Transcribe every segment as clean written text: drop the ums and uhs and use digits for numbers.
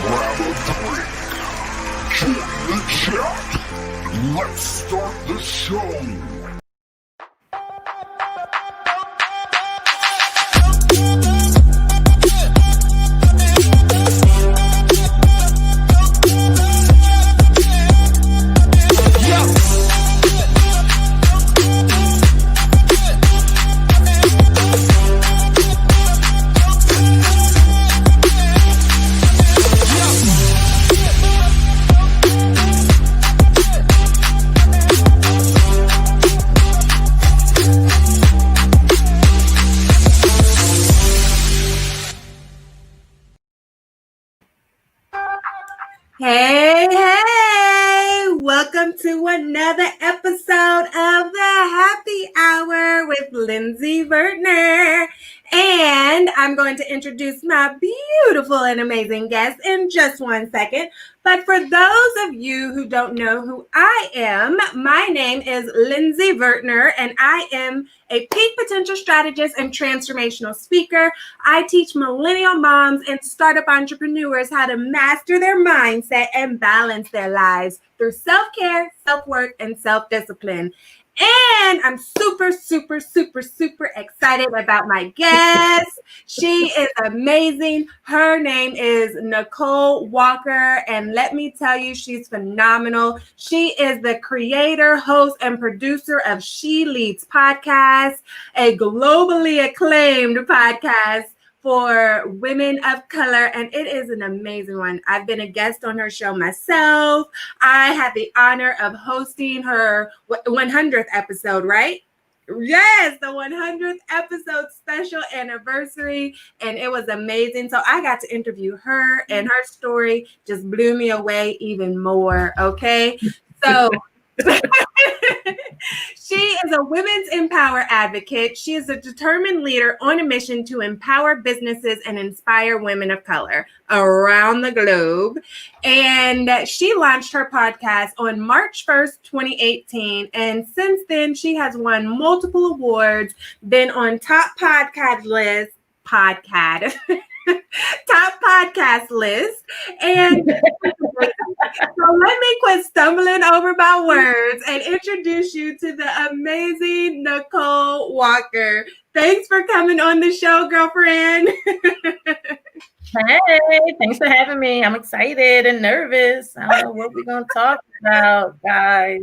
grab a drink, join the chat. Let's start the show. Hey, welcome to another episode of the Happy Hour with Lindsey Vertner. And I'm going to introduce my beautiful and amazing guest in just 1 second. But for those of you who don't know who I am, my name is Lindsey Vertner, and I am a peak potential strategist and transformational speaker. I teach millennial moms and startup entrepreneurs how to master their mindset and balance their lives through self-care, self-work, and self-discipline. And I'm super excited about my guest. She is amazing. Her name is Nicole Walker. And let me tell you, she's phenomenal. She is the creator, host, and producer of She Leads Podcast, a globally acclaimed podcast for women of color, and it is an amazing one. I've been a guest on her show myself. I had the honor of hosting her 100th episode, right? Yes, the 100th episode special anniversary, and it was amazing. So I got to interview her, and her story just blew me away even more, okay? So she is a women's empower advocate. She is a determined leader on a mission to empower businesses and inspire women of color around the globe. And she launched her podcast on March 1st, 2018. And since then, she has won multiple awards, been on top podcast list, top podcast list. And so let me quit stumbling over my words and introduce you to the amazing Nicole Walker. Thanks for coming on the show, girlfriend. Hey, thanks for having me. I'm excited and nervous. I don't know what we're going to talk about, guys.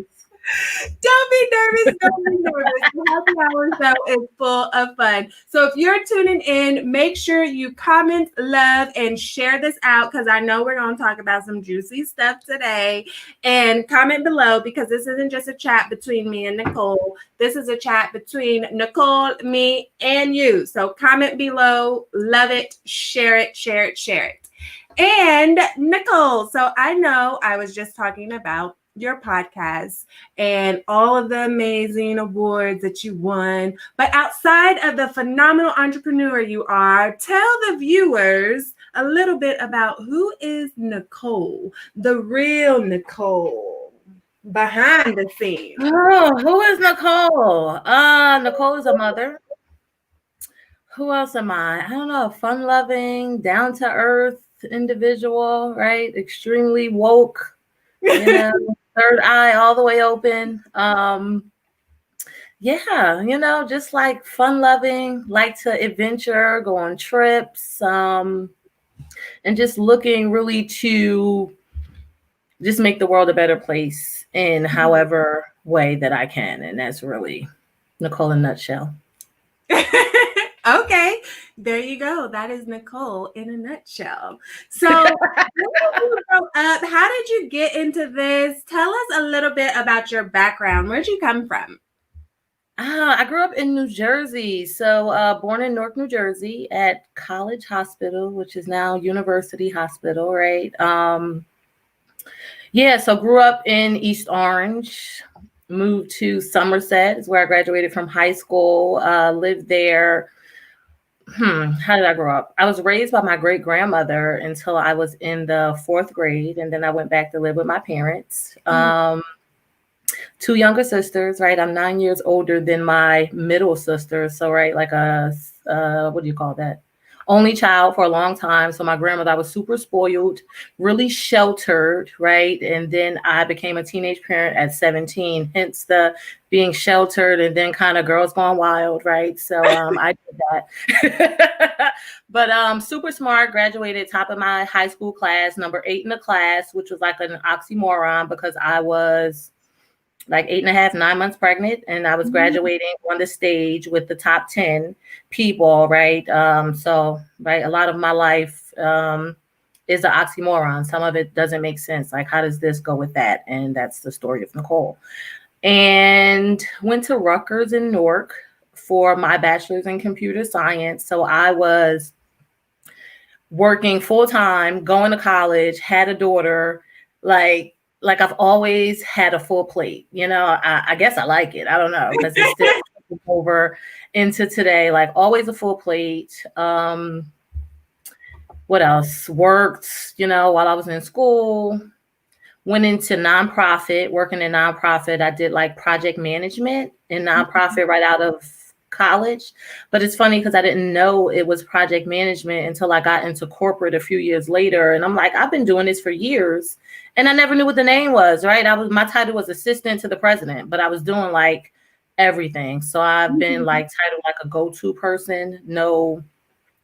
Don't be nervous. The Happy Hour show is full of fun. So if you're tuning in, make sure you comment, love, and share this out because I know we're going to talk about some juicy stuff today. And comment below because this isn't just a chat between me and Nicole. This is a chat between Nicole, me, and you. So comment below, love it, share it, share it, share it. And Nicole, so I know I was just talking about your podcast and all of the amazing awards that you won. But outside of the phenomenal entrepreneur you are, tell the viewers a little bit about who is Nicole, the real Nicole, behind the scenes. Oh, who is Nicole? Nicole is a mother. Who else am I? I don't know, fun-loving, down-to-earth individual, right? Extremely woke, you know. Third eye all the way open. Yeah, you know, just like fun loving, like to adventure, go on trips, and just looking really to just make the world a better place in however way that I can. And that's really Nicole in a nutshell. Okay, there you go. That is Nicole in a nutshell. So when you grow up, how did you get into this? Tell us a little bit about your background. Where'd you come from? I grew up in New Jersey. So born in Newark, New Jersey at College Hospital, which is now University Hospital, right? Yeah, so grew up in East Orange, moved to Somerset, is where I graduated from high school, lived there. How did I grow up? I was raised by my great grandmother until I was in the 4th grade. And then I went back to live with my parents. 2 younger sisters, right? I'm 9 years older than my middle sister. So, right, like what do you call that? only child for a long time. So my grandmother, I was super spoiled, really sheltered, right? And then I became a teenage parent at 17, hence the being sheltered and then kind of girls gone wild, right? So I did that. But super smart, graduated top of my high school class, number 8 in the class, which was like an oxymoron because I was like 8.5, 9 months pregnant, and I was graduating on the stage with the top 10 people, right? So, right, a lot of my life is an oxymoron. Some of it doesn't make sense. Like, how does this go with that? And that's the story of Nicole. And went to Rutgers in Newark for my bachelor's in computer science. So I was working full time, going to college, had a daughter, like I've always had a full plate, you know. I guess I like it. I don't know, because it's still over into today, like always a full plate. What else? Worked, you know, while I was in school, went into nonprofit, working in nonprofit. I did like project management in nonprofit right out of college. But it's funny because I didn't know it was project management until I got into corporate a few years later. And I'm like, I've been doing this for years and I never knew what the name was, right? My title was assistant to the president, but I was doing like everything. So I've been like titled like a go-to person, know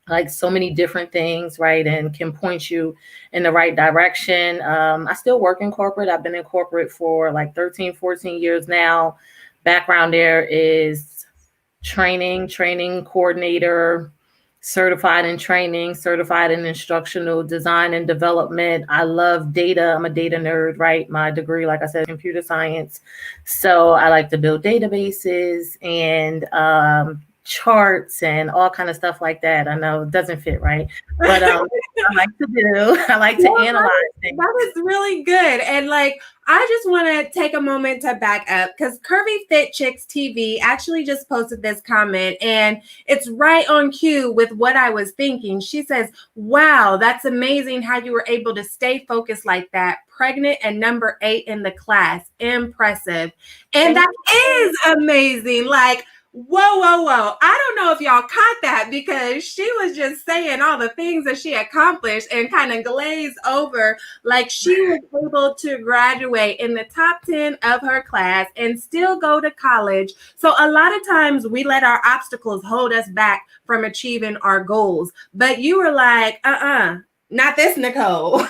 like so many different things, right? And can point you in the right direction. I still work in corporate. I've been in corporate for like 13, 14 years now. Background there is training coordinator, certified in training, certified in instructional design and development. I love data. I'm a data nerd, right? My degree, like I said, computer science. So I like to build databases and charts and all kind of stuff like that. I know it doesn't fit, right? But I like to analyze things. That is really good. And like, I just want to take a moment to back up because Curvy Fit Chicks TV actually just posted this comment and it's right on cue with what I was thinking. She says, wow, that's amazing how you were able to stay focused like that. Pregnant and number 8 in the class. Impressive. And that is amazing. Like, whoa. I don't know if y'all caught that because she was just saying all the things that she accomplished and kind of glazed over like she was able to graduate in the top 10 of her class and still go to college. So a lot of times we let our obstacles hold us back from achieving our goals. But you were like, not this, Nicole.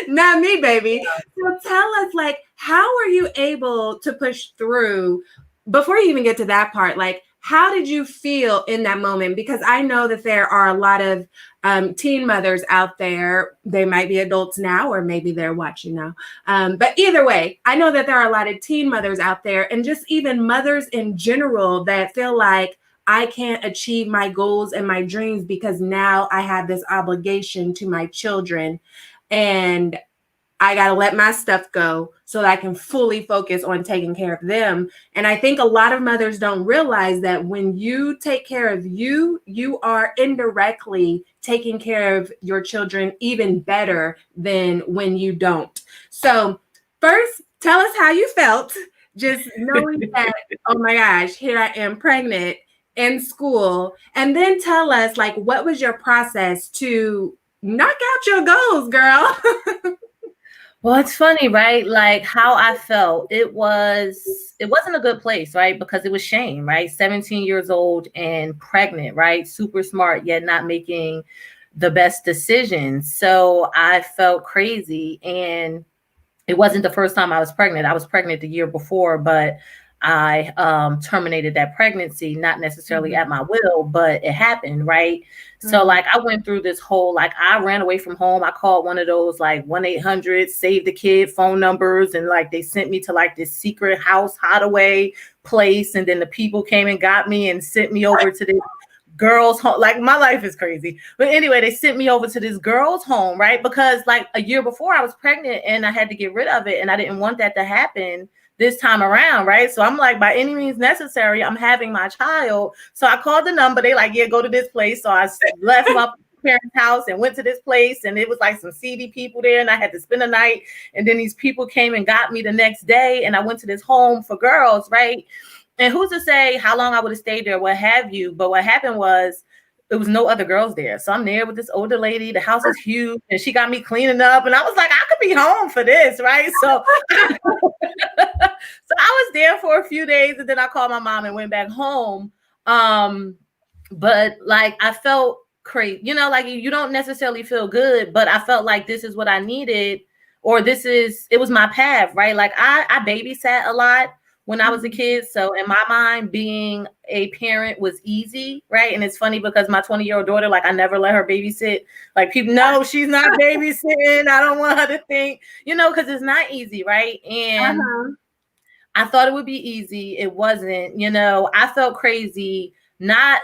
Not me, baby. So tell us, like, how are you able to push through? Before you even get to that part, like, how did you feel in that moment? Because I know that there are a lot of teen mothers out there. They might be adults now, or maybe they're watching now. But either way, I know that there are a lot of teen mothers out there and just even mothers in general that feel like I can't achieve my goals and my dreams because now I have this obligation to my children and I got to let my stuff go so that I can fully focus on taking care of them. And I think a lot of mothers don't realize that when you take care of you, you are indirectly taking care of your children even better than when you don't. So first, tell us how you felt, just knowing that, oh my gosh, here I am pregnant in school. And then tell us, like, what was your process to knock out your goals, girl? Well, it's funny, right? Like how I felt, it wasn't a good place, right? Because it was shame, right? 17 years old and pregnant, right? Super smart, yet not making the best decisions. So I felt crazy. And it wasn't the first time I was pregnant. I was pregnant the year before, but I terminated that pregnancy, not necessarily at my will, but it happened, right? So like I went through this whole, like I ran away from home. I called one of those like 1-800 save the kid phone numbers. And like they sent me to like this secret house hideaway place. And then the people came and got me and sent me over to this girls' home. Like my life is crazy. But anyway, they sent me over to this girl's home, right? Because like a year before I was pregnant and I had to get rid of it. And I didn't want that to happen this time around, right? So I'm like, by any means necessary, I'm having my child. So I called the number. They like, yeah, go to this place. So I left my parents' house and went to this place. And it was like some seedy people there. And I had to spend the night. And then these people came and got me the next day. And I went to this home for girls, right? And who's to say how long I would have stayed there, what have you. But what happened was it was no other girls there. So I'm there with this older lady. The house is huge and she got me cleaning up. And I was like, I could be home for this, right? So, so I was there for a few days and then I called my mom and went back home. But like I felt crazy, you know, like you don't necessarily feel good, but I felt like this is what I needed, or it was my path, right? Like I babysat a lot when I was a kid. So in my mind, being a parent was easy, right? And it's funny because my 20-year-old daughter, like I never let her babysit. Like people know she's not babysitting. I don't want her to think, you know, because it's not easy, right? And I thought it would be easy. It wasn't, you know, I felt crazy, not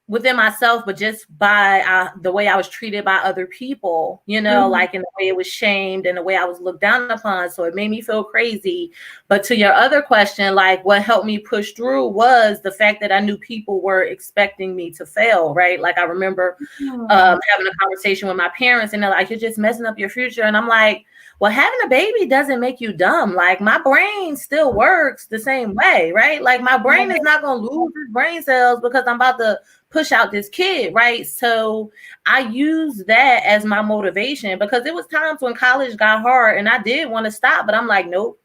within myself, but just by the way I was treated by other people, you know, like in the way it was shamed and the way I was looked down upon. So it made me feel crazy. But to your other question, like what helped me push through was the fact that I knew people were expecting me to fail, right? Like I remember having a conversation with my parents and they're like, you're just messing up your future. And I'm like, well, having a baby doesn't make you dumb. Like my brain still works the same way, right? Like my brain is not going to lose its brain cells because I'm about to push out this kid, right? So I use that as my motivation because it was times when college got hard and I did want to stop, but I'm like, nope,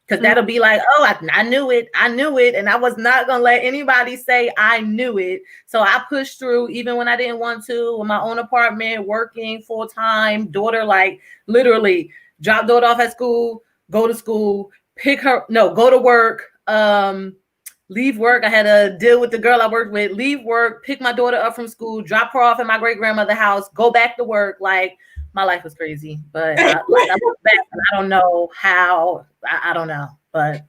because that'll be like, oh, I knew it. And I was not going to let anybody say I knew it. So I pushed through even when I didn't want to, in my own apartment, working full time, daughter, like literally drop daughter off at school, go to school, go to work, leave work. I had to deal with the girl I worked with, leave work, pick my daughter up from school, drop her off at my great grandmother's house, go back to work. Like my life was crazy, but I look back and I don't know how, I don't know, but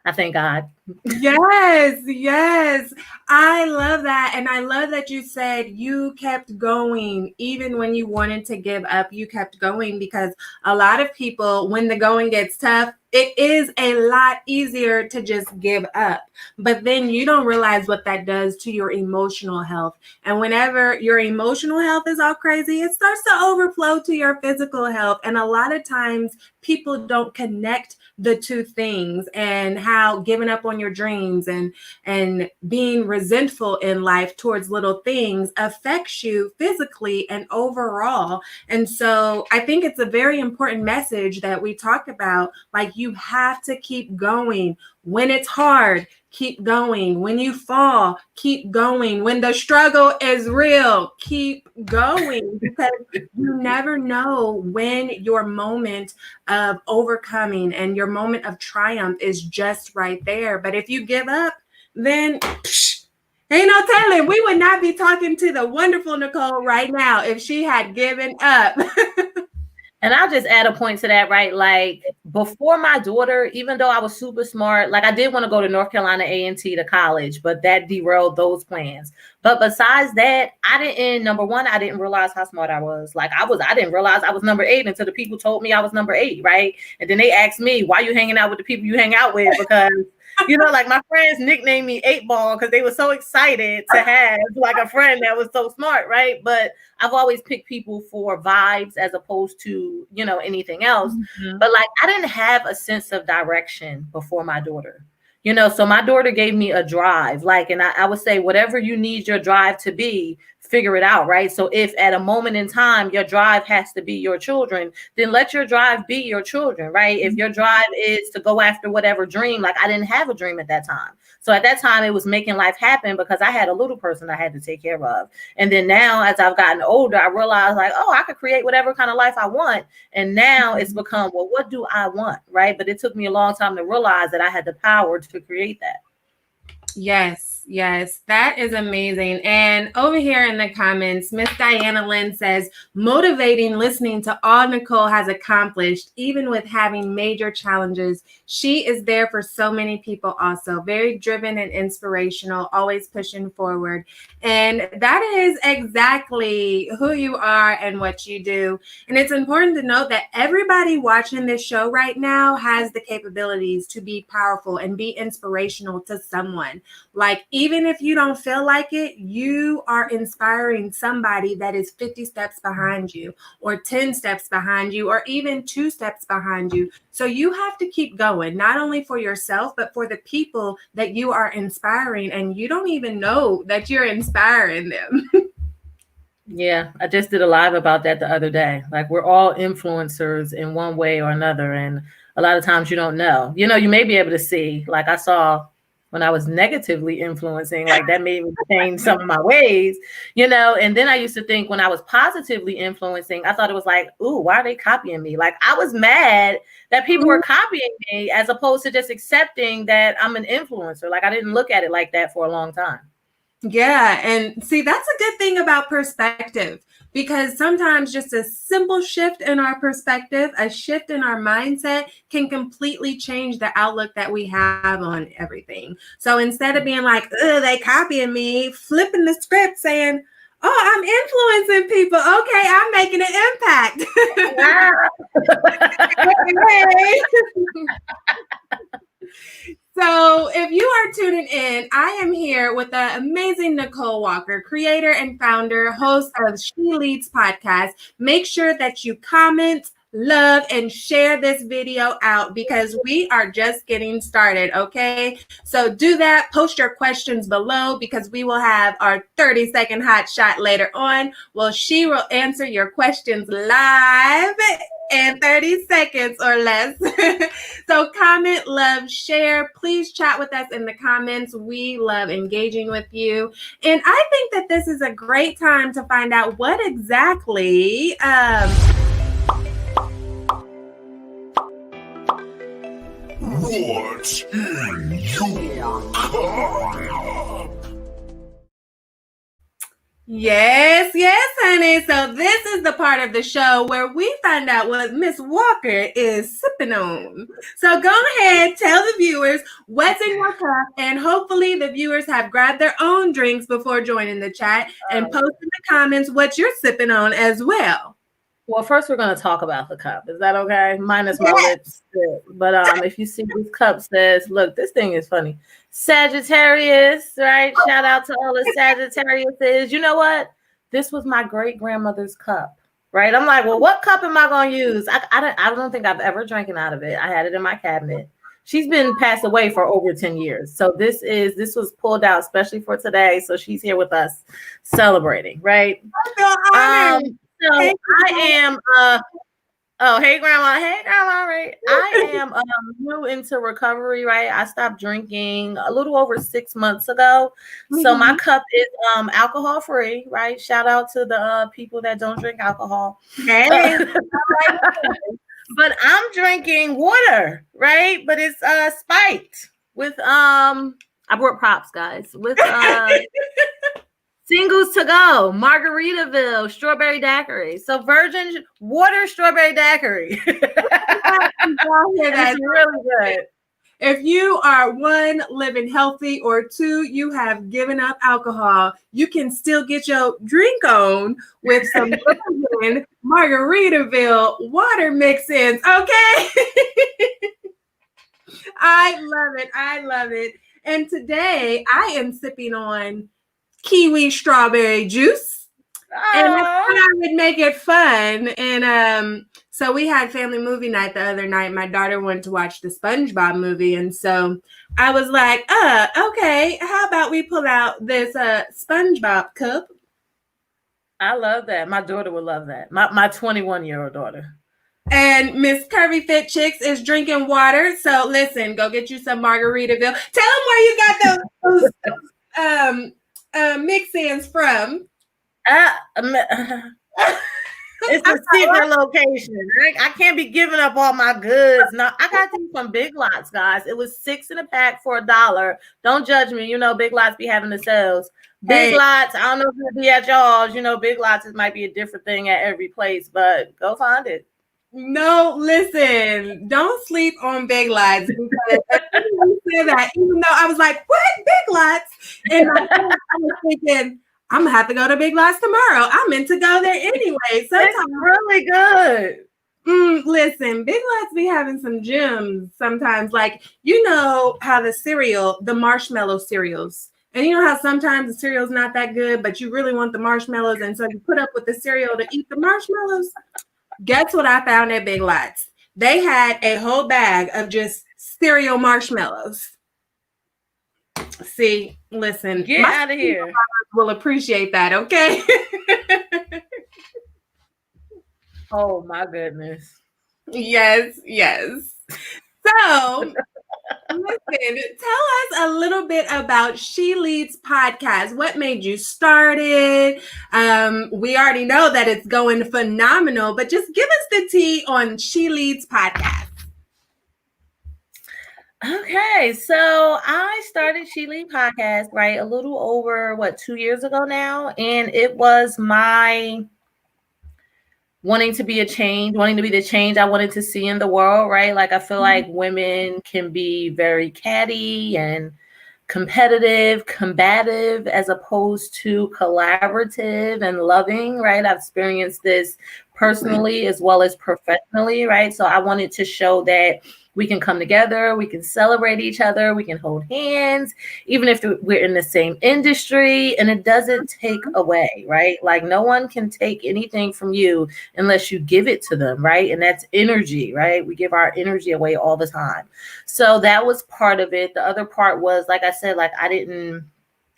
I thank God. Yes. I love that. And I love that you said you kept going. Even when you wanted to give up, you kept going, because a lot of people, when the going gets tough, it is a lot easier to just give up. But then you don't realize what that does to your emotional health. And whenever your emotional health is all crazy, it starts to overflow to your physical health. And a lot of times people don't connect the two things, and how giving up on your dreams and being resentful in life towards little things affects you physically and overall. And so I think it's a very important message that we talk about. Like, you have to keep going. When it's hard, keep going. When you fall, keep going. When the struggle is real, keep going, because you never know when your moment of overcoming and your moment of triumph is just right there. But if you give up, then ain't no telling. We would not be talking to the wonderful Nicole right now if she had given up. And I'll just add a point to that, right? Like before my daughter, even though I was super smart, like I did want to go to North Carolina A&T to college, but that derailed those plans. But besides that, number one, I didn't realize how smart I was. Like I didn't realize I was number 8 until the people told me I was number 8, right? And then they asked me, why you hanging out with the people you hang out with? Because you know, like my friends nicknamed me 8 Ball because they were so excited to have like a friend that was so smart, right? But I've always picked people for vibes as opposed to, you know, anything else. But like I didn't have a sense of direction before my daughter, you know, so my daughter gave me a drive, like, and I would say whatever you need your drive to be, figure it out, right? So if at a moment in time your drive has to be your children, then let your drive be your children, right? If your drive is to go after whatever dream, like I didn't have a dream at that time. So at that time it was making life happen because I had a little person I had to take care of. And then now as I've gotten older, I realized like, oh, I could create whatever kind of life I want. And now it's become, well, what do I want, right? But it took me a long time to realize that I had the power to create that. Yes, that is amazing. And over here in the comments, Miss Diana Lynn says, motivating listening to all Nicole has accomplished, even with having major challenges. She is there for so many people also. Very driven and inspirational, always pushing forward. And that is exactly who you are and what you do. And it's important to note that everybody watching this show right now has the capabilities to be powerful and be inspirational to someone. Like, even if you don't feel like it, you are inspiring somebody that is 50 steps behind you, or 10 steps behind you, or even 2 steps behind you. So you have to keep going, not only for yourself, but for the people that you are inspiring. And you don't even know that you're inspiring them. Yeah, I just did a live about that the other day. Like we're all influencers in one way or another, and a lot of times you don't know. You may be able to see. Like I saw when I was negatively influencing, like that made me change some of my ways. And then I used to think when I was positively influencing, I thought it was like, ooh, why are they copying me? Like I was mad that people were copying me as opposed to just accepting that I'm an influencer. Like I didn't look at it like that for a long time. Yeah. And see, that's a good thing about perspective, because sometimes just a simple shift in our perspective, a shift in our mindset can completely change the outlook that we have on everything. So instead of being like, oh, they copying me, flipping the script saying, oh, I'm influencing people. Okay, I'm making an impact. So if you are tuning in, I am here with the amazing Nicole Walker, creator and founder, host of She Leads podcast. Make sure that you comment, love, and share this video out because we are just getting started, okay? So do that. Post your questions below because we will have our 30-second hot shot later on. Well, she will answer your questions live in 30 seconds or less. So comment, love, share. Please chat with us in the comments. We love engaging with you. And I think that this is a great time to find out what exactly What's in your cup? Yes, honey. So this is the part of the show where we find out what Miss Walker is sipping on. So go ahead, tell the viewers what's in your cup, and hopefully the viewers have grabbed their own drinks before joining the chat and post in the comments what you're sipping on as well. Well, first we're going to talk about the cup. Is that okay? Minus my lips. But if you see this cup says, look, this thing is funny. Sagittarius, right? Shout out to all the Sagittariuses. You know what? This was my great-grandmother's cup, right? I'm like, well, what cup am I going to use? I don't think I've ever drinking out of it. I had it in my cabinet. She's been passed away for over 10 years. So this was pulled out especially for today. So she's here with us celebrating, right? I feel honored. So hey, I am hey grandma, right? I am new into recovery, right? I stopped drinking a little over 6 months ago. So my cup is alcohol free, right? Shout out to the people that don't drink alcohol. Hey. But I'm drinking water, right? But it's spiked with I brought props, guys, with singles to go, Margaritaville, strawberry daiquiri. So virgin water, strawberry daiquiri. That's really good. If you are one, living healthy, or two, you have given up alcohol, you can still get your drink on with some Margaritaville water mix-ins, okay? I love it. And today I am sipping on kiwi strawberry juice. And I thought I would make it fun. And so we had family movie night the other night. My daughter wanted to watch the SpongeBob movie. And so I was like, okay, how about we pull out this SpongeBob cup? I love that. My daughter would love that. My 21-year-old daughter. And Miss Curvy Fit Chicks is drinking water. So listen, go get you some Margaritaville. Tell them where you got those mix-ins from. It's a secret location. I can't be giving up all my goods. No, I got these from Big Lots, guys. It was 6 in a pack for $1. Don't judge me. Big Lots be having the sales. Big Lots, I don't know if it'll be at y'all's. Big Lots, it might be a different thing at every place, but go find it. No, listen, don't sleep on Big Lots because say that, even though I was like, what? Big Lots? And I was thinking, I'm gonna have to go to Big Lots tomorrow. I meant to go there anyway. Sometimes it's really good. Listen, Big Lots be having some gems sometimes. Like, how the marshmallow cereals. And you know how sometimes the cereal's not that good, but you really want the marshmallows. And so you put up with the cereal to eat the marshmallows. Guess what I found at Big Lots? They had a whole bag of just cereal marshmallows. See, listen, Get my out of here. will appreciate that, okay? Oh my goodness. Yes, yes. So, listen, tell us a little bit about She Leads podcast. What made you start it? We already know that it's going phenomenal, but just give us the tea on She Leads podcast. Okay, so I started She Lead podcast, right, a little over 2 years ago now, and it was my wanting to be the change I wanted to see in the world, right? Like I feel like women can be very catty and competitive, combative, as opposed to collaborative and loving, right? I've experienced this personally as well as professionally, right? So I wanted to show that we can come together, we can celebrate each other, we can hold hands, even if we're in the same industry, and it doesn't take away, right? Like no one can take anything from you unless you give it to them, right? And that's energy, right? We give our energy away all the time. So that was part of it. The other part was, like I said, like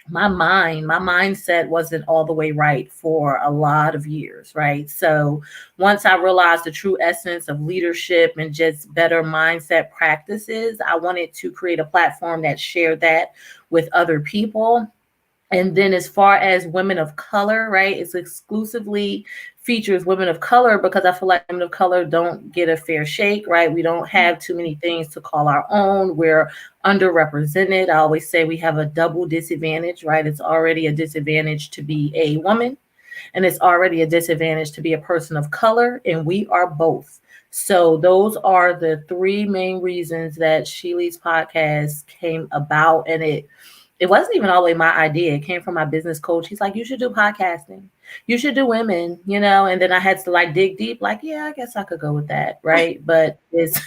my mindset wasn't all the way right for a lot of years, right? So once I realized the true essence of leadership and just better mindset practices, I wanted to create a platform that shared that with other people. And then as far as women of color, right, it's exclusively features women of color because I feel like women of color don't get a fair shake, right? We don't have too many things to call our own. We're underrepresented. I always say we have a double disadvantage, right? It's already a disadvantage to be a woman, and it's already a disadvantage to be a person of color, and we are both. So those are the three main reasons that She Leads podcast came about, and it wasn't even all the way my idea. It came from my business coach. He's like, you should do podcasting. You should do women, and then I had to like dig deep, like, yeah, I guess I could go with that. Right. But it's,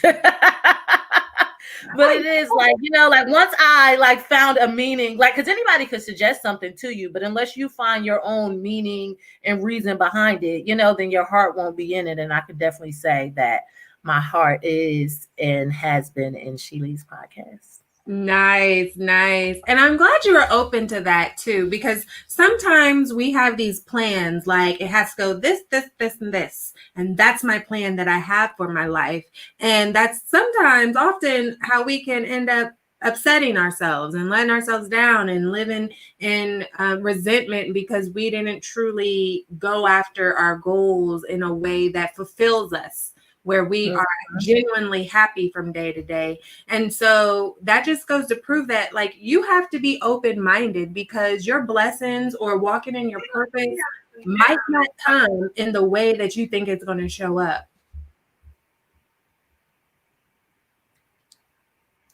but it is like, like once I like found a meaning, like, cause anybody could suggest something to you, but unless you find your own meaning and reason behind it, then your heart won't be in it. And I could definitely say that my heart is and has been in She Leads podcast. Nice, nice. And I'm glad you were open to that too, because sometimes we have these plans like it has to go this, this, this, and this. And that's my plan that I have for my life. And that's sometimes often how we can end up upsetting ourselves and letting ourselves down and living in resentment because we didn't truly go after our goals in a way that fulfills us, where we are genuinely happy from day to day. And so that just goes to prove that like you have to be open-minded because your blessings or walking in your purpose might not come in the way that you think it's going to show up.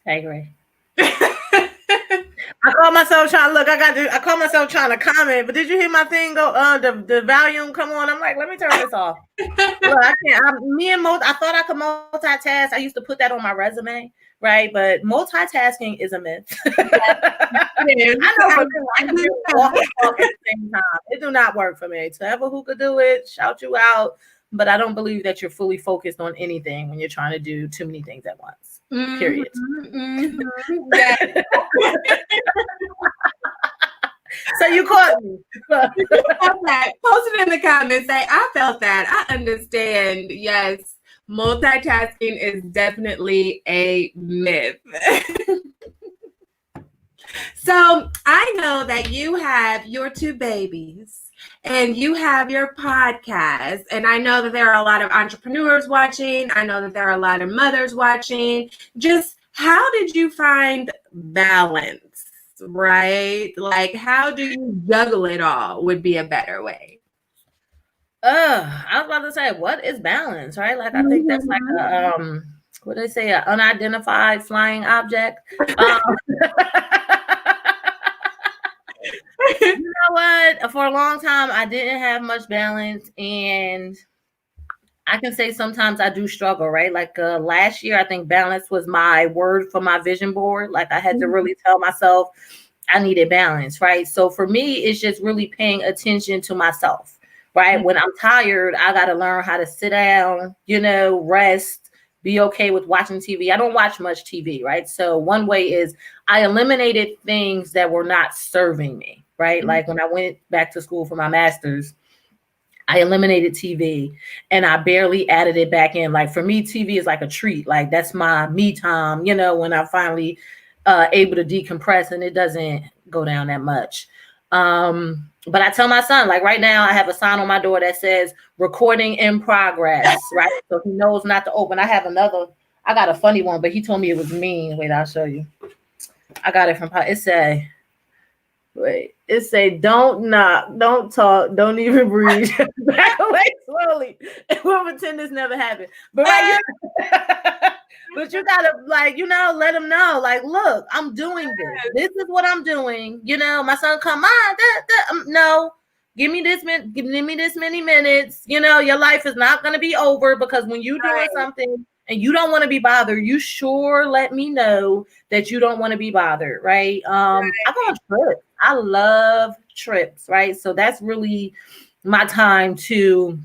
I agree. I call myself trying to look. I call myself trying to comment, but did you hear my thing go? The volume come on. I'm like, let me turn this off. Look, I can't. I thought I could multitask. I used to put that on my resume, right? But multitasking is a myth. I know, but I can walk and talk at the same time. It do not work for me. So whoever who could do it, shout you out. But I don't believe that you're fully focused on anything when you're trying to do too many things at once. Period. Yeah. So you caught me. Post it in the comments. Say, I felt that. I understand. Yes, multitasking is definitely a myth. So I know that you have your two babies and you have your podcast. And I know that there are a lot of entrepreneurs watching. I know that there are a lot of mothers watching. Just how did you find balance, right? Like, how do you juggle it all would be a better way. I was about to say, what is balance, right? Like, I think that's like a, what do they say, an unidentified flying object. You know what? For a long time, I didn't have much balance, and I can say sometimes I do struggle, right? Like last year, I think balance was my word for my vision board. Like I had to really tell myself I needed balance, right? So for me, it's just really paying attention to myself, right? When I'm tired, I got to learn how to sit down, rest, be okay with watching TV. I don't watch much TV, right? So one way is I eliminated things that were not serving me, right? Like when I went back to school for my master's, I eliminated TV and I barely added it back in. Like for me, TV is like a treat. Like that's my me time, when I finally able to decompress and it doesn't go down that much. But I tell my son, like right now, I have a sign on my door that says recording in progress, right? So he knows not to open. I got a funny one, but he told me it was mean. Wait, I'll show you. I got it from, it say, don't knock, don't talk, don't even breathe. Back away slowly. We'll pretend this never happened. But but you gotta let them know, like, look, I'm doing this. This is what I'm doing. My son come on, no, give me this many minutes. Your life is not gonna be over because when you're doing something and you don't want to be bothered, you sure let me know that you don't want to be bothered, right? I go on trips. I love trips, right? So that's really my time to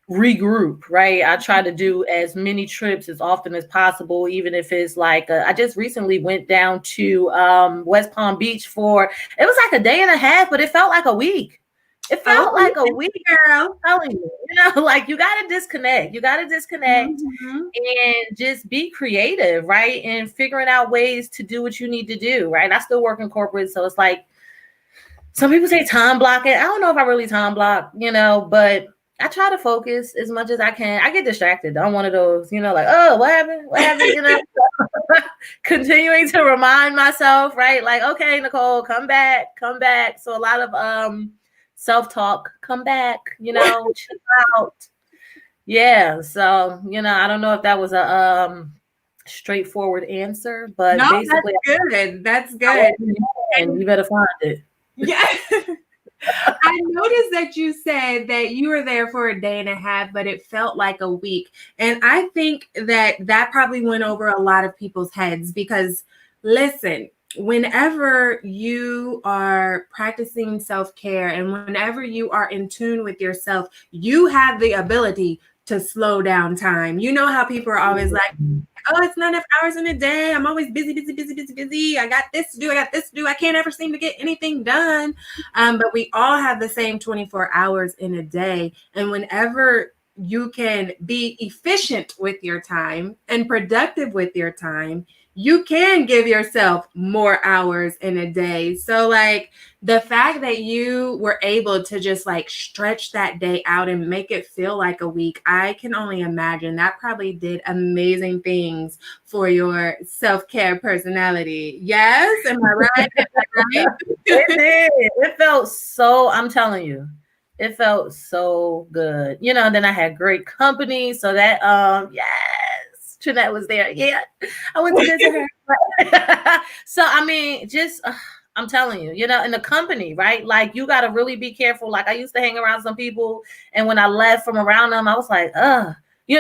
regroup, right? I try to do as many trips as often as possible, even if it's like I just recently went down to West Palm Beach it was like a day and a half, but it felt like a week. It felt like a week, girl. I'm telling you, like you got to disconnect. You got to disconnect and just be creative, right? And figuring out ways to do what you need to do, right? I still work in corporate, so it's like some people say time blocking. I don't know if I really time block, but I try to focus as much as I can. I get distracted. I'm one of those, like, oh, what happened? What happened? Continuing to remind myself, right? Like, okay, Nicole, come back. So a lot of self-talk, come back, chill out. Yeah. So, I don't know if that was a straightforward answer, but no, basically that's good. And you better find it. Yeah. I noticed that you said that you were there for a day and a half, but it felt like a week. And I think that probably went over a lot of people's heads because, listen, whenever you are practicing self-care and whenever you are in tune with yourself, you have the ability to slow down time. You know how people are always like, oh, it's not enough hours in a day. I'm always busy. I got this to do. I can't ever seem to get anything done. But we all have the same 24 hours in a day. And whenever you can be efficient with your time and productive with your time, you can give yourself more hours in a day. So like the fact that you were able to just like stretch that day out and make it feel like a week, I can only imagine that probably did amazing things for your self-care personality. Yes? Am I right? It did. It felt so, I'm telling you, it felt so good. And then I had great company. So that, yes. Trinette was there. Yeah, I went to visit her. So, I mean, just, I'm telling you, in the company, right? Like, you got to really be careful. Like, I used to hang around some people, and when I left from around them, I was like,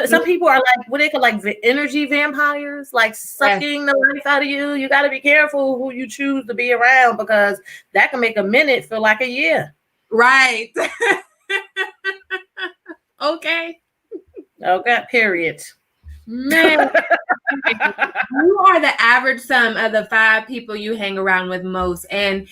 some people are like, what they call like energy vampires, like sucking the life out of you. You got to be careful who you choose to be around because that can make a minute feel like a year. Right. Okay, period. Man, you are the average sum of the 5 people you hang around with most. And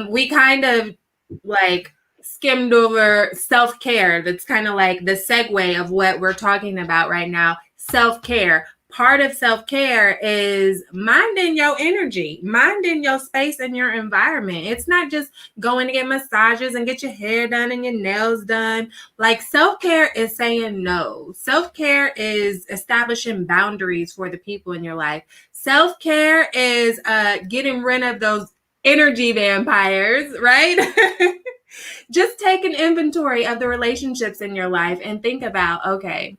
we kind of like skimmed over self-care. That's kind of like the segue of what we're talking about right now. Self-care. Part of self-care is minding your energy, minding your space and your environment. It's not just going to get massages and get your hair done and your nails done. Like self-care is saying no. Self-care is establishing boundaries for the people in your life. Self-care is getting rid of those energy vampires, right? Just take an inventory of the relationships in your life and think about, okay,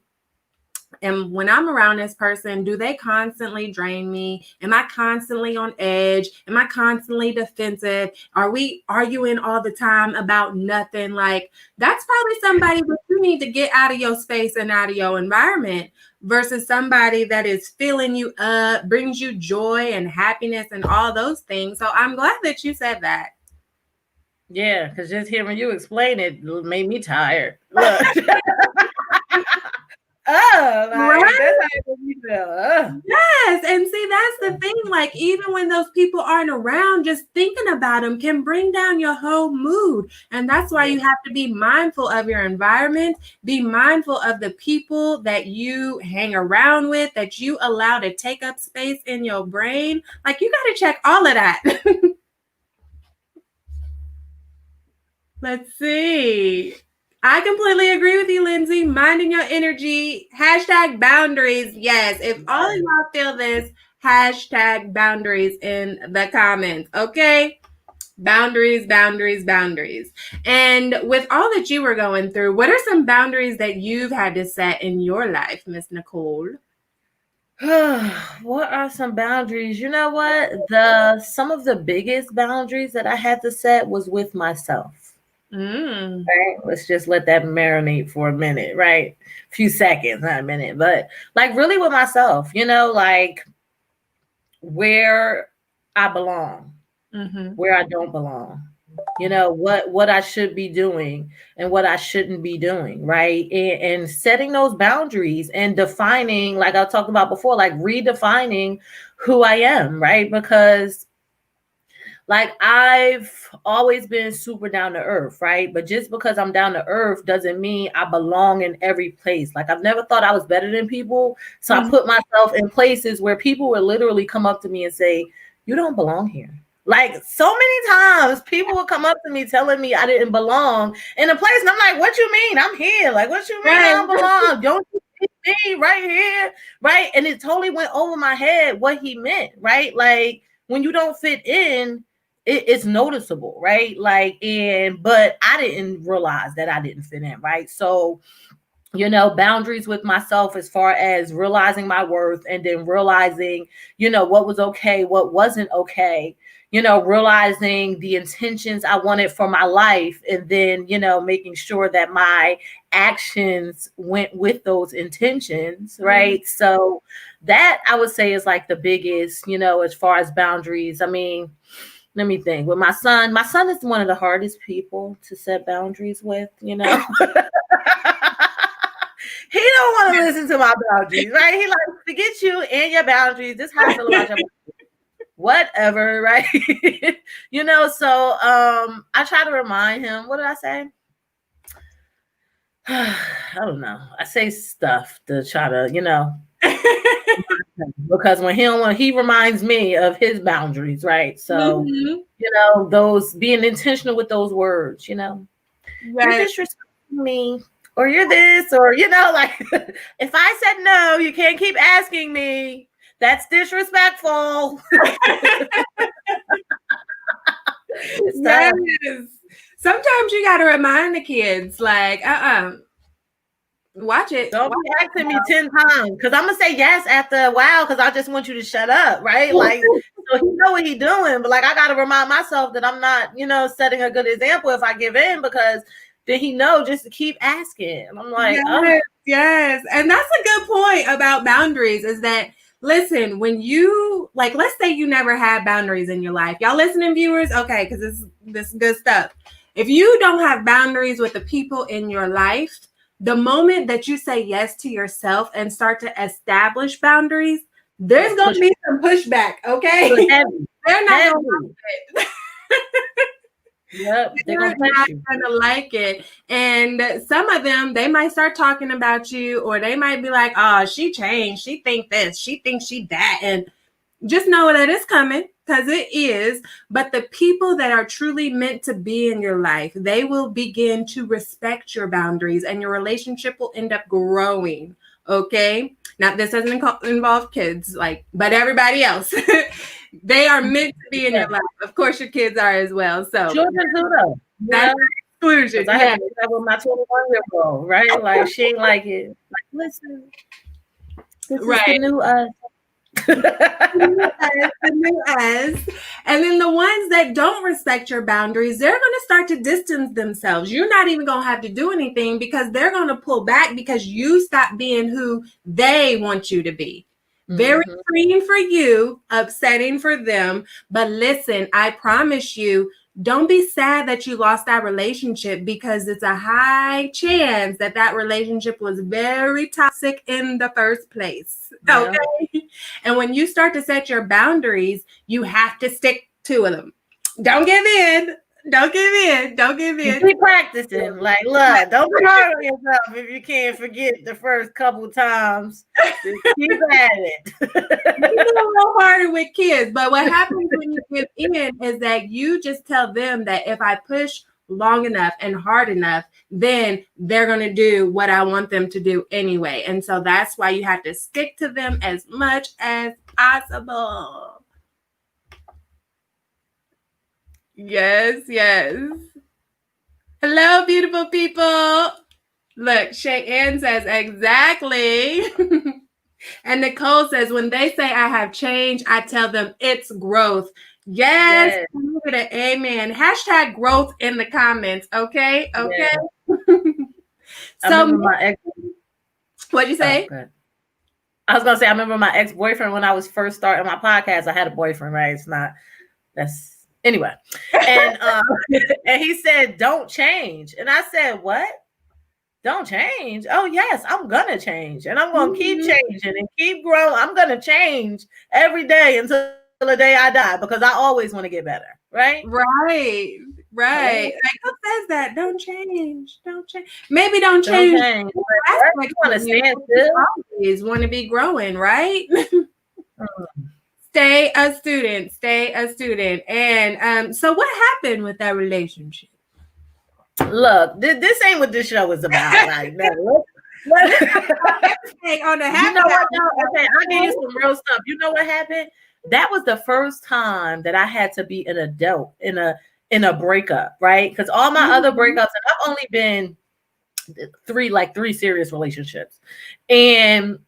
and when I'm around this person, do they constantly drain me? Am I constantly on edge? Am I constantly defensive? Are we arguing all the time about nothing? Like, that's probably somebody that you need to get out of your space and out of your environment versus somebody that is filling you up, brings you joy and happiness and all those things. So I'm glad that you said that. Yeah, because just hearing you explain it made me tired. Look. Oh, like, Right? that's how it makes me feel. Yes. And see, that's the thing. Like, even when those people aren't around, just thinking about them can bring down your whole mood. And that's why you have to be mindful of your environment, be mindful of the people that you hang around with, that you allow to take up space in your brain. Like, you got to check all of that. Let's see. I completely agree with you, Lindsey. Minding your energy. Hashtag boundaries. Yes. If all of y'all feel this, hashtag boundaries in the comments. Okay. Boundaries, boundaries, boundaries. And with all that you were going through, what are some boundaries that you've had to set in your life, Miss Nicole? What are some boundaries? You know what? Some of the biggest boundaries that I had to set was with myself. Right? Let's just let that marinate for a minute, right? A few seconds, not a minute, but like really with myself, like where I belong, where I don't belong, what I should be doing and what I shouldn't be doing, right? And setting those boundaries and defining, like I talked about before, like redefining who I am, right? Because like I've always been super down to earth, right? But just because I'm down to earth doesn't mean I belong in every place. Like I've never thought I was better than people. So I put myself in places where people would literally come up to me and say, "You don't belong here." Like so many times people would come up to me telling me I didn't belong in a place. And I'm like, "What you mean? I'm here. Like, what you mean I don't belong? Don't you see me right here?" Right. And it totally went over my head what he meant, right? Like when you don't fit in, it's noticeable, right? Like, but I didn't realize that I didn't fit in, right? So, boundaries with myself as far as realizing my worth and then realizing, what was okay, what wasn't okay, realizing the intentions I wanted for my life and then, making sure that my actions went with those intentions, right? So that I would say is like the biggest, as far as boundaries. I mean, let me think. With my son is one of the hardest people to set boundaries with, He don't want to listen to my boundaries, right? He like, forget you and your boundaries. This is how I feel about your boundaries. Whatever, right? So I try to remind him, what did I say? I don't know. I say stuff to try to, because when he reminds me of his boundaries, right? So, those being intentional with those words, you're disrespecting me, or you're this, or like if I said no, you can't keep asking me. That's disrespectful. Yes. Sometimes you got to remind the kids, like, watch it. Don't be asking me 10 times because I'm gonna say yes after a while because I just want you to shut up, right? Like, so he know what he's doing, but like I gotta remind myself that I'm not, setting a good example if I give in, because then he know just to keep asking. And I'm like, yes. And that's a good point about boundaries is that, listen, when you, like, let's say you never had boundaries in your life. Y'all listening, viewers? Okay, because this is good stuff. If you don't have boundaries with the people in your life, the moment that you say yes to yourself and start to establish boundaries, there's going to be some pushback, okay? They're not going to like it. Yep, they're not going to like it. And some of them, they might start talking about you, or they might be like, "Oh, she changed. She think this. She thinks she that." And just know that it's coming, because it is. But the people that are truly meant to be in your life, they will begin to respect your boundaries and your relationship will end up growing. Okay. Now, this doesn't involve kids, but everybody else. They are meant to be in your life. Of course, your kids are as well. So children do though. That's exclusion. I had to do that with my 21-year-old, right? Like she ain't like it. Like, listen, this is the new us. The new us. And then the ones that don't respect your boundaries, they're going to start to distance themselves. You're not even going to have to do anything because they're going to pull back because you stop being who they want you to be. Very freeing for you, upsetting for them. But listen, I promise you, don't be sad that you lost that relationship, because it's a high chance that that relationship was very toxic in the first place. Yeah. Okay. And when you start to set your boundaries, you have to stick to them. Don't give in. Don't give in. Don't give You in. keep practicing. Like, look, don't be hard on yourself if you can't forget the first couple times. Just keep at it. It's a little harder with kids, but what happens when you give in is that you just tell them that if I push long enough and hard enough, then they're going to do what I want them to do anyway. And so that's why you have to stick to them as much as possible. Yes, yes. Hello, beautiful people. Look, Shay Ann says exactly. And Nicole says, when they say I have changed, I tell them it's growth. Yes. Look at it. Amen. Hashtag growth in the comments. Okay. Okay. Yeah. So my ex. What'd you say? Oh, I was gonna say, I remember my ex-boyfriend when I was first starting my podcast. I had a boyfriend, right? That's anyway. And and he said, don't change. And I said, what? Don't change? Oh, yes, I'm gonna change. And I'm gonna keep changing and keep growing. I'm gonna change every day until the day I die, because I always want to get better, right? Right. Like, who says that? Don't change. Don't change. Maybe don't change. You want to stand still. Always want to be growing, right? Stay a student. Stay a student. And so what happened with that relationship? Look, this ain't what this show is about. Like, no, on the happy hour. Okay, I'll give you some real stuff. You know what happened? That was the first time that I had to be an adult in a breakup, right? Because all my other breakups, and I've only been three serious relationships, and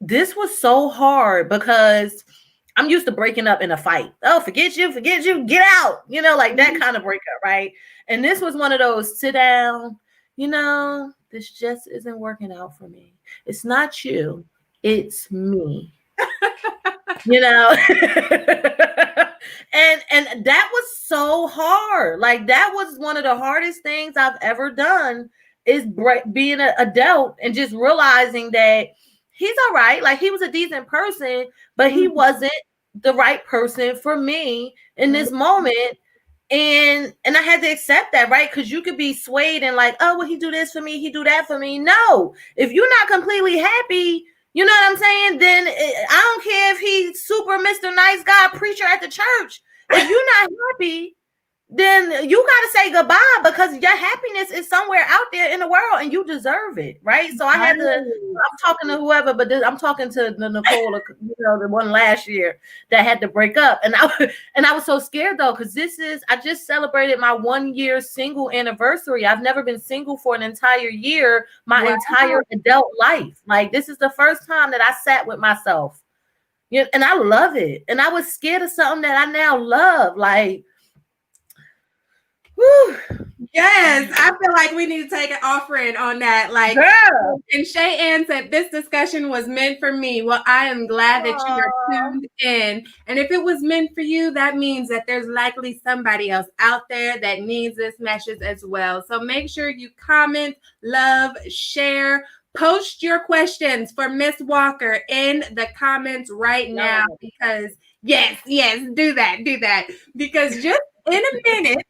this was so hard because I'm used to breaking up in a fight. Oh, forget you, get out. You know, like that kind of breakup, right? And this was one of those sit down, this just isn't working out for me. It's not you, it's me. And that was so hard. Like, that was one of the hardest things I've ever done, is being an adult and just realizing that he's all right. Like, he was a decent person, but he wasn't the right person for me in this moment. And I had to accept that, right? Because you could be swayed and like, oh, well, he do this for me, he do that for me. No, if you're not completely happy, you know what I'm saying? Then I don't care if he's super Mr. Nice Guy preacher at the church. If you're not happy, then you got to say goodbye, because your happiness is somewhere out there in the world and you deserve it, right? So I had to, I'm talking to whoever, but I'm talking to the Nicole, the one last year that had to break up. And I was so scared though, because I just celebrated my 1 year single anniversary. I've never been single for an entire year, my entire adult life. Like, this is the first time that I sat with myself. And I love it. And I was scared of something that I now love. Like, whew. Yes, I feel like we need to take an offering on that. Like, girl. And Shay Ann said, this discussion was meant for me. Well, I am glad that you are tuned in. And if it was meant for you, that means that there's likely somebody else out there that needs this message as well. So make sure you comment, love, share, post your questions for Miss Walker in the comments right now, because yes, do that. Because just in a minute,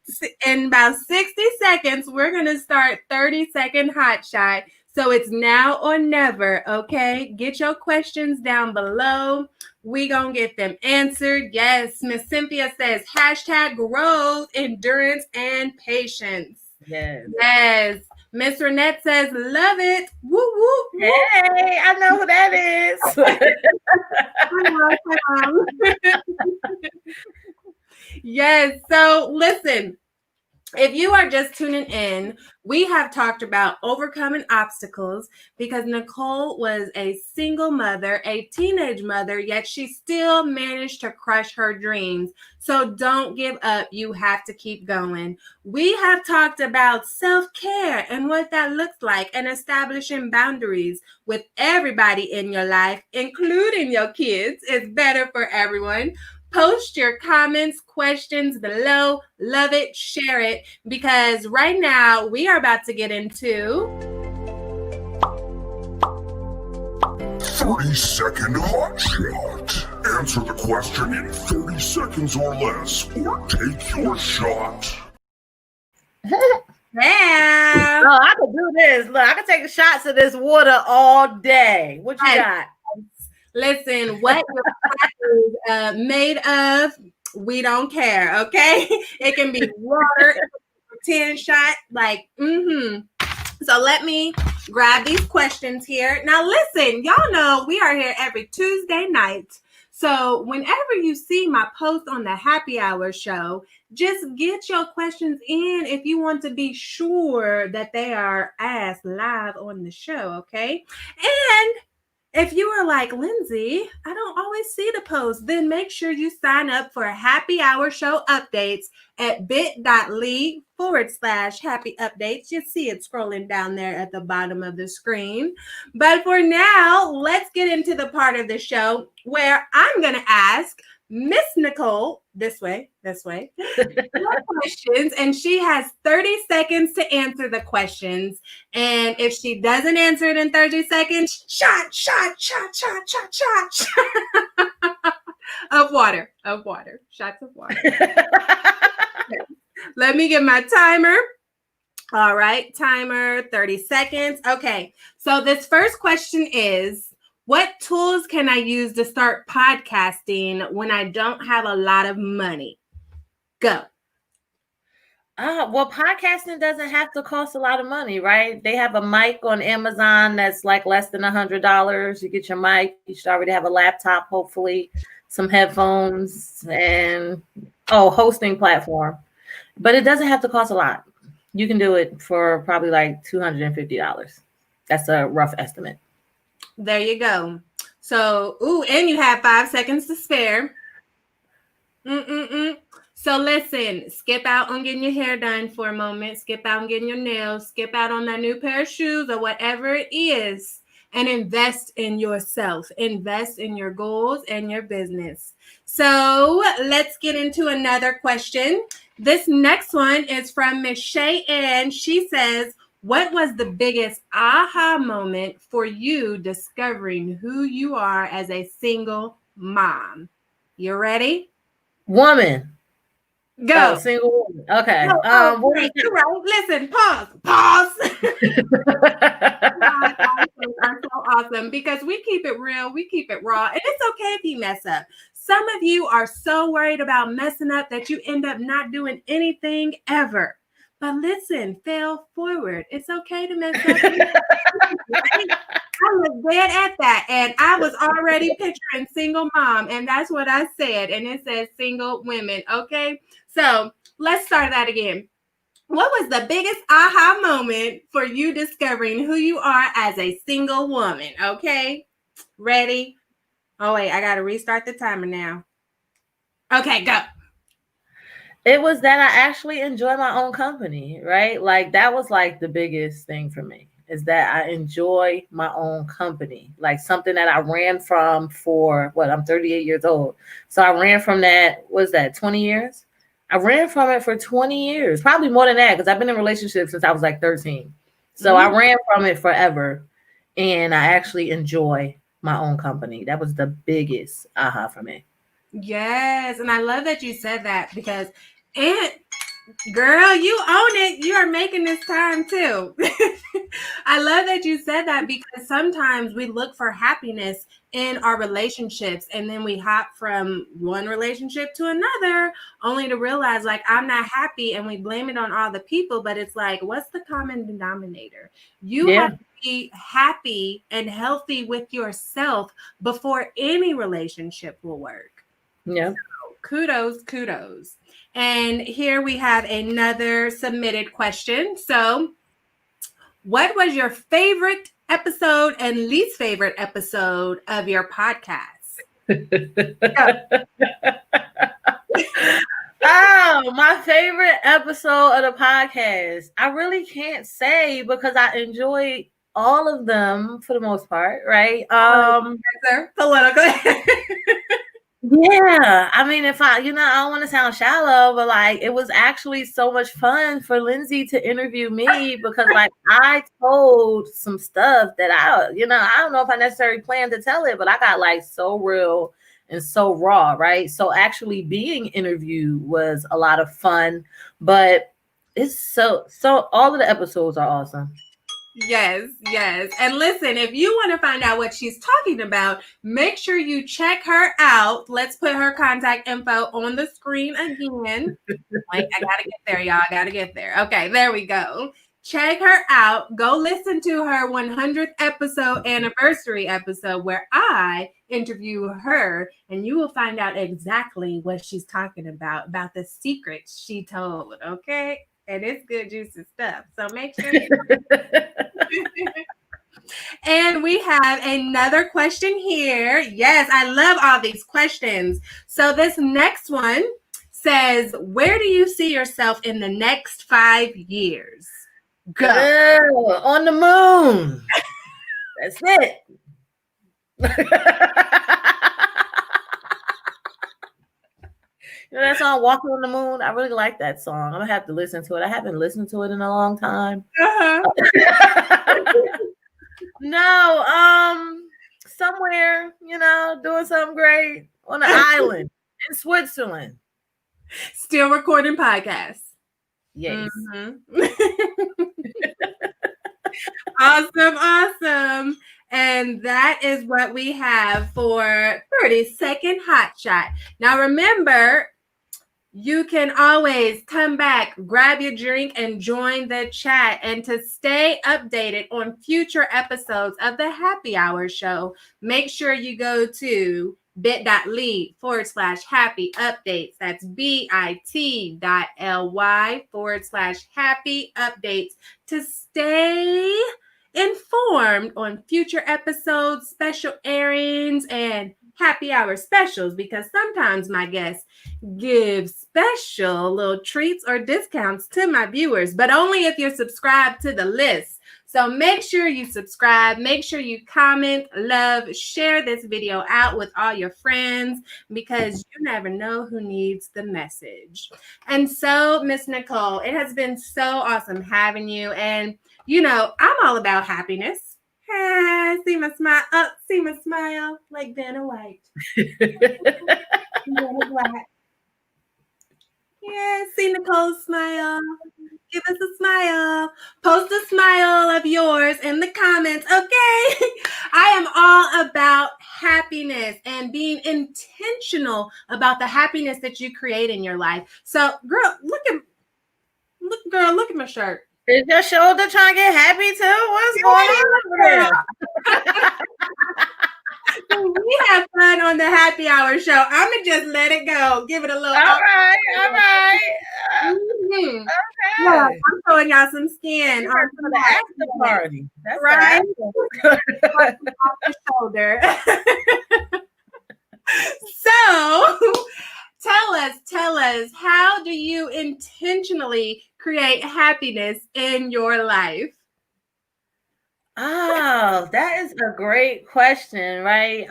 in about 60 seconds, we're going to start 30-second hot shot. So it's now or never, okay? Get your questions down below. We going to get them answered. Yes, Miss Cynthia says, hashtag growth, endurance, and patience. Yes. Miss Renette says, love it. Woo, woo, woo. Hey, I know who that is. Yes. So listen, if you are just tuning in, we have talked about overcoming obstacles, because Nicole was a single mother, a teenage mother, yet she still managed to crush her dreams. So don't give up. You have to keep going. We have talked about self-care and what that looks like, and establishing boundaries with everybody in your life, including your kids. It's better for everyone. Post your comments, questions below. Love it, share it, because right now we are about to get into 30-second hot shot. Answer the question in 30 seconds or less, or take your shot. yeah. Oh, I could do this. Look, I could take shots of this water all day. What you got? Listen, what your pot is made of, we don't care, okay? It can be water, 10 shot, like, So let me grab these questions here. Now, listen, y'all know we are here every Tuesday night. So whenever you see my post on the Happy Hour show, just get your questions in if you want to be sure that they are asked live on the show, okay? And if you are like, Lindsey, I don't always see the post, then make sure you sign up for Happy Hour show updates at bit.ly/happy updates. You see it scrolling down there at the bottom of the screen. But for now, let's get into the part of the show where I'm going to ask Miss Nicole, this way, questions, and she has 30 seconds to answer the questions. And if she doesn't answer it in 30 seconds, shot of water, shots of water. Let me get my timer. All right, timer, 30 seconds. Okay, so this first question is, what tools can I use to start podcasting when I don't have a lot of money? Go. Well, podcasting doesn't have to cost a lot of money, right? They have a mic on Amazon that's like less than $100. You get your mic. You should already have a laptop, hopefully, some headphones, and hosting platform. But it doesn't have to cost a lot. You can do it for probably like $250. That's a rough estimate. There you go. So, and you have 5 seconds to spare. So listen, skip out on getting your hair done for a moment. Skip out on getting your nails. Skip out on that new pair of shoes or whatever it is. And invest in yourself. Invest in your goals and your business. So let's get into another question. This next one is from Miss Shay Ann. She says, what was the biggest aha moment for you discovering who you are as a single mom? You ready? Woman. Go. Single woman. Okay. Wait, you're right. Listen, pause. Are so awesome because we keep it real, we keep it raw, and it's okay if you mess up. Some of you are so worried about messing up that you end up not doing anything ever. But listen, fail forward. It's okay to mess up. I was dead at that, and I was already picturing single mom, and that's what I said, and it says single women. Okay, so let's start that again. What was the biggest aha moment for you discovering who you are as a single woman? Okay, ready? Oh wait, I gotta restart the timer now. Okay, go. It was that I actually enjoy my own company, right? Like that was like the biggest thing for me, is that I enjoy my own company, like something that I ran from for I'm 38 years old. So I ran from that, 20 years? I ran from it for 20 years, probably more than that, because I've been in relationships since I was like 13. So I ran from it forever, and I actually enjoy my own company. That was the biggest aha for me. Yes, and I love that you said that because, girl, you own it. You are making this time too. I love that you said that because sometimes we look for happiness in our relationships and then we hop from one relationship to another only to realize like I'm not happy and we blame it on all the people, but it's like, what's the common denominator? You have to be happy and healthy with yourself before any relationship will work. Yeah. So, kudos. And here we have another submitted question. So, what was your favorite episode and least favorite episode of your podcast? My favorite episode of the podcast. I really can't say because I enjoy all of them for the most part, right? Political. Yeah, I mean, if I, I don't want to sound shallow, but like it was actually so much fun for Lindsey to interview me because like I told some stuff that I don't know if I necessarily planned to tell it, but I got like so real and so raw, right? So actually being interviewed was a lot of fun, but it's so all of the episodes are awesome. Yes, yes. And listen, if you want to find out what she's talking about, make sure you check her out. Let's put her contact info on the screen again. Like, I gotta get there, y'all. I gotta get there. Okay, there we go. Check her out. Go listen to her 100th episode anniversary episode where I interview her, and you will find out exactly what she's talking about the secrets she told. Okay. And it's good, juicy stuff. So make sure you. And we have another question here. Yes, I love all these questions. So this next one says, where do you see yourself in the next 5 years? Go. Girl, on the moon. That's it. That song "Walking on the Moon"? I really like that song. I'm gonna have to listen to it. I haven't listened to it in a long time. No, somewhere, doing something great on an island in Switzerland. Still recording podcasts. Yes. Mm-hmm. Awesome. And that is what we have for 30-second hot shot. Now remember, you can always come back, grab your drink, and join the chat. And to stay updated on future episodes of the Happy Hour Show, make sure you go to bit.ly/happy updates. That's bit.ly/happy updates to stay informed on future episodes, special airings, and happy hour specials, because sometimes my guests give special little treats or discounts to my viewers, but only if you're subscribed to the list. So make sure you subscribe, make sure you comment, love, share this video out with all your friends, because you never know who needs the message. And so, Miss Nicole, it has been so awesome having you. And, I'm all about happiness. Hey, see my smile like Vanna White. Vanna White. Yeah, see Nicole smile. Give us a smile. Post a smile of yours in the comments, okay? I am all about happiness and being intentional about the happiness that you create in your life. So, girl, look at my shirt. Is your shoulder trying to get happy too? What's going on? We have fun on the Happy Hour Show. I'm gonna just let it go. Give it a little. All right. Mm-hmm. Okay. Yeah, I'm showing y'all some skin on the after party. That's right. Off the shoulder. So, tell us, how do you intentionally create happiness in your life? Oh, that is a great question, right?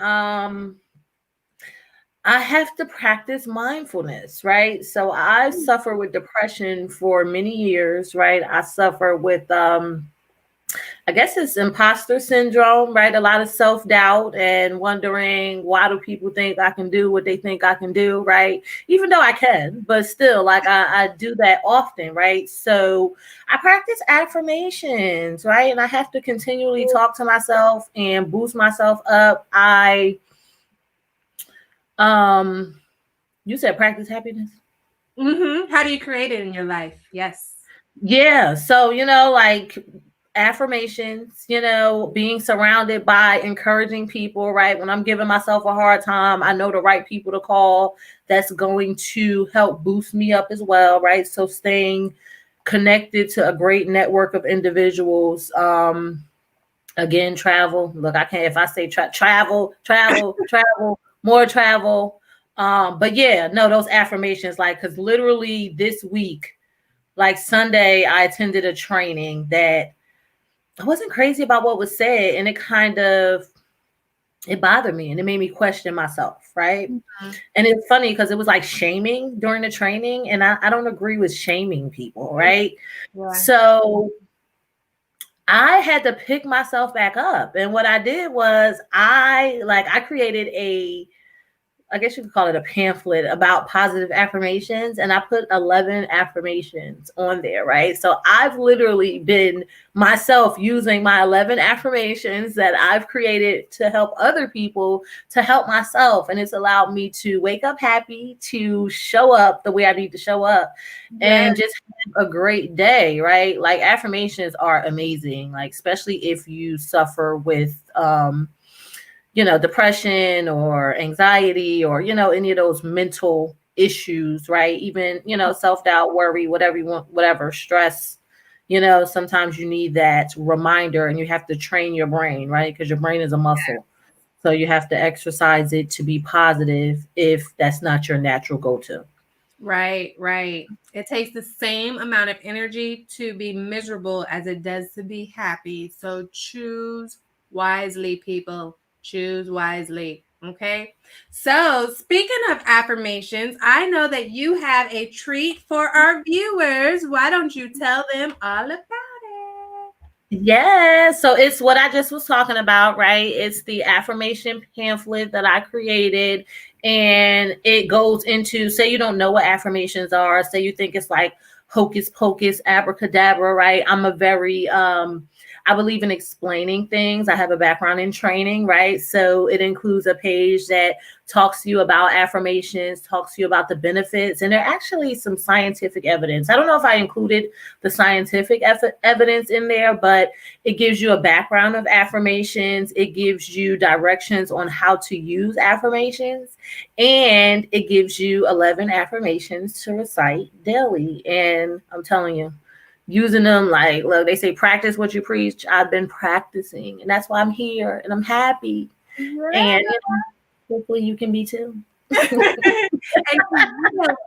I have to practice mindfulness, right? So I suffer with depression for many years, right? I suffer with, I guess it's imposter syndrome, right? A lot of self-doubt and wondering, why do people think I can do what they think I can do, right? Even though I can, but still, like I do that often, right? So I practice affirmations, right? And I have to continually talk to myself and boost myself up. You said practice happiness? Mm-hmm. How do you create it in your life? Yes. Yeah. So, like affirmations, being surrounded by encouraging people, right? When I'm giving myself a hard time, I know the right people to call that's going to help boost me up as well, right? So staying connected to a great network of individuals. Again, travel. Look, I can't, if I say travel, more travel. But yeah, no, those affirmations, like, because literally this week, like Sunday, I attended a training that I wasn't crazy about what was said, and it kind of it bothered me and it made me question myself, right? Mm-hmm. And it's funny because it was like shaming during the training, and I don't agree with shaming people, right? Yeah. So I had to pick myself back up. And what I did was I created I guess you could call it a pamphlet about positive affirmations. And I put 11 affirmations on there, right? So I've literally been myself using my 11 affirmations that I've created to help other people, to help myself. And it's allowed me to wake up happy, to show up the way I need to show up, and just have a great day, right? Like affirmations are amazing, like especially if you suffer with, depression or anxiety or, any of those mental issues, right? Even, self-doubt, worry, whatever you want, whatever, stress, sometimes you need that reminder and you have to train your brain, right? Because your brain is a muscle. So you have to exercise it to be positive if that's not your natural go-to. Right, right. It takes the same amount of energy to be miserable as it does to be happy. So choose wisely, people. Choose wisely. Okay. So, speaking of affirmations, I know that you have a treat for our viewers. Why don't you tell them all about it? Yeah, so it's what I just was talking about, right? It's the affirmation pamphlet that I created, and it goes into, say you don't know what affirmations are, say you think it's like hocus pocus, abracadabra, right? I'm a very I believe in explaining things. I have a background in training, right? So it includes a page that talks to you about affirmations, talks to you about the benefits, and there are actually some scientific evidence. I don't know if I included the scientific evidence in there, but it gives you a background of affirmations. It gives you directions on how to use affirmations, and it gives you 11 affirmations to recite daily. And I'm telling you, using them, like, look, they say practice what you preach. I've been practicing, and that's why I'm here and I'm happy. Yeah. And hopefully you can be too. And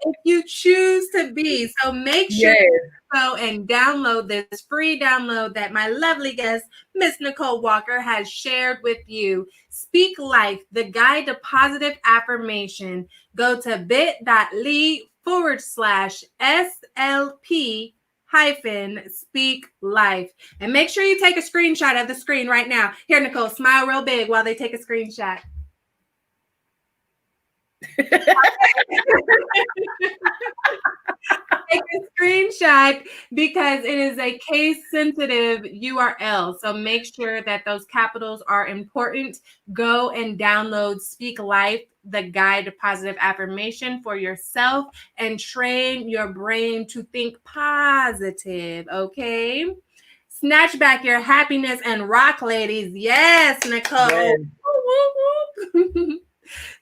if you choose to be, so make sure you go and download this free download that my lovely guest, Miss Nicole Walker, has shared with you. Speak Life, the guide to positive affirmation. Go to bit.ly/SLP Speak Life. And make sure you take a screenshot of the screen right now. Here, Nicole, smile real big while they take a screenshot. Take a screenshot because it is a case sensitive URL. So make sure that those capitals are important. Go and download Speak Life, the guide to positive affirmation for yourself, and train your brain to think positive. Okay. Snatch back your happiness and rock, ladies. Yes, Nicole. Yes.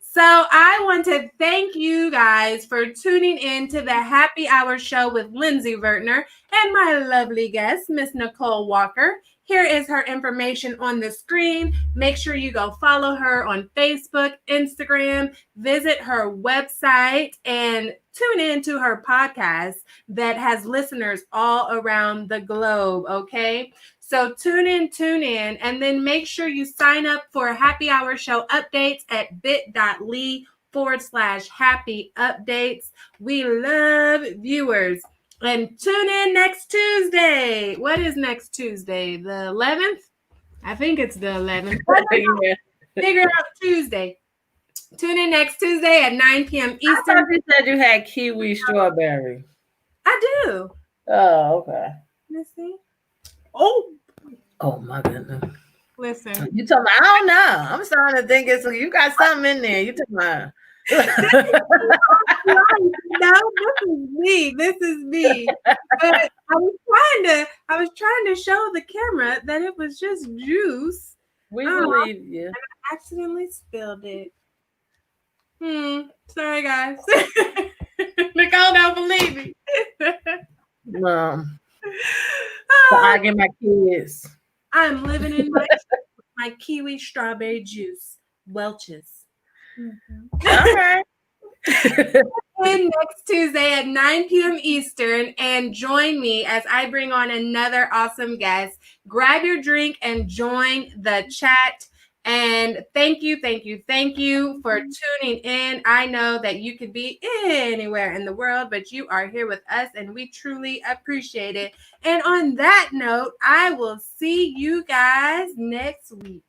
So I want to thank you guys for tuning in to the Happy Hour show with Lindsey Vertner and my lovely guest, Miss Nicole Walker. Here is her information on the screen. Make sure you go follow her on Facebook, Instagram, visit her website, and tune in to her podcast that has listeners all around the globe, okay? So tune in, and then make sure you sign up for Happy Hour show updates at bit.ly/happy updates. We love viewers. And tune in next Tuesday. What is next Tuesday? The 11th? I think it's the 11th. Yeah. Figure out Tuesday. Tune in next Tuesday at 9 p.m. Eastern. I thought you said you had kiwi strawberry. I do. Oh, okay. Let's see. Oh my goodness. Listen. You talking about, I don't know. I'm starting to think you got something in there. You talking about. No, this is me. But I was trying to show the camera that it was just juice. We believe you. And I accidentally spilled it. Sorry guys. Nicole don't believe me. So I get my kids. I'm living in my kiwi strawberry juice. Welch's. Okay. Next Tuesday at 9 p.m. Eastern, and join me as I bring on another awesome guest. Grab your drink and join the chat And thank you for tuning in. I know that you could be anywhere in the world, but you are here with us, and we truly appreciate it. And on that note, I will see you guys next week.